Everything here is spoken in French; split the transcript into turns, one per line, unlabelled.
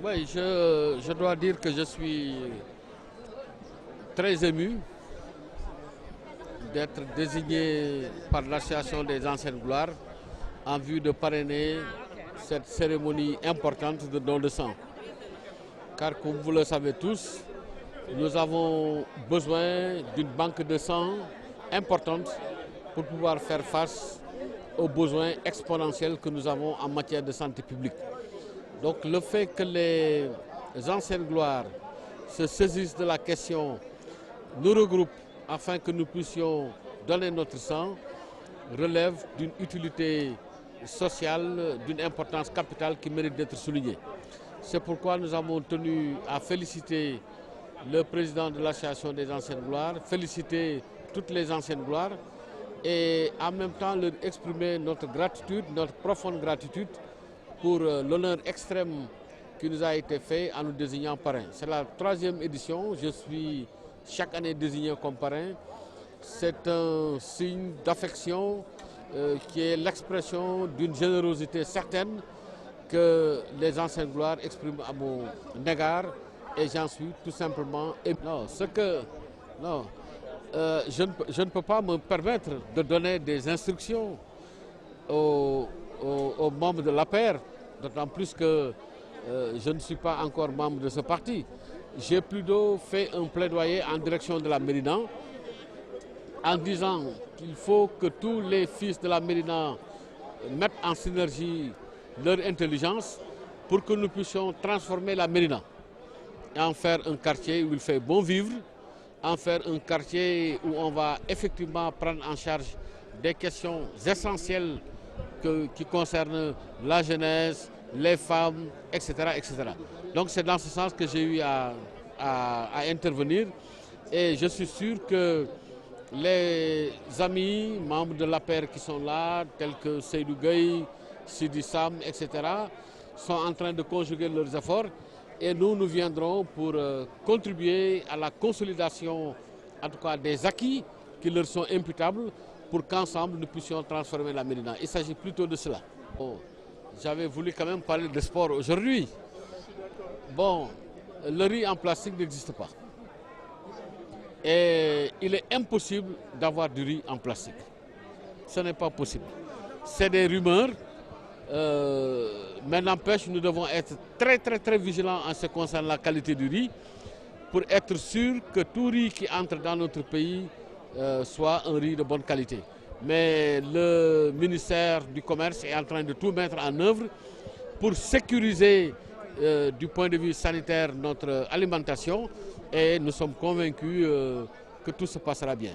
Oui, je dois dire que je suis très ému d'être désigné par l'Association des anciennes gloires en vue de parrainer cette cérémonie importante de don de sang. Car comme vous le savez tous, nous avons besoin d'une banque de sang importante pour pouvoir faire face aux besoins exponentiels que nous avons en matière de santé publique. Donc le fait que les anciennes gloires se saisissent de la question, nous regroupent afin que nous puissions donner notre sang, relève d'une utilité sociale, d'une importance capitale qui mérite d'être soulignée. C'est pourquoi nous avons tenu à féliciter le président de l'association des anciennes gloires, féliciter toutes les anciennes gloires et en même temps leur exprimer notre gratitude, notre profonde gratitude pour l'honneur extrême qui nous a été fait en nous désignant parrain. C'est la 3e édition, je suis chaque année désigné comme parrain. C'est un signe d'affection qui est l'expression d'une générosité certaine que les anciennes gloires expriment à mon égard et j'en suis tout simplement ému. Je ne peux pas me permettre de donner des instructions aux membres de l'APR, d'autant plus que je ne suis pas encore membre de ce parti. J'ai plutôt fait un plaidoyer en direction de la Médina en disant qu'il faut que tous les fils de la Médina mettent en synergie leur intelligence pour que nous puissions transformer la Médina et en faire un quartier où il fait bon vivre, en faire un quartier où on va effectivement prendre en charge des questions essentielles qui concernent la jeunesse, les femmes, etc. etc. Donc c'est dans ce sens que j'ai eu à intervenir et je suis sûr que les amis, membres de l'APR qui sont là, tels que Seydou Gueye, Sidi Sam, etc., sont en train de conjuguer leurs efforts et nous viendrons pour contribuer à la consolidation, en tout cas des acquis qui leur sont imputables pour qu'ensemble nous puissions transformer la Médina. Il s'agit plutôt de cela. Bon, j'avais voulu quand même parler de sport aujourd'hui. Bon, le riz en plastique n'existe pas. Et il est impossible d'avoir du riz en plastique. Ce n'est pas possible. C'est des rumeurs. Mais n'empêche, nous devons être très vigilants en ce qui concerne la qualité du riz pour être sûr que tout riz qui entre dans notre pays soit un riz de bonne qualité. Mais le ministère du Commerce est en train de tout mettre en œuvre pour sécuriser du point de vue sanitaire notre alimentation et nous sommes convaincus que tout se passera bien.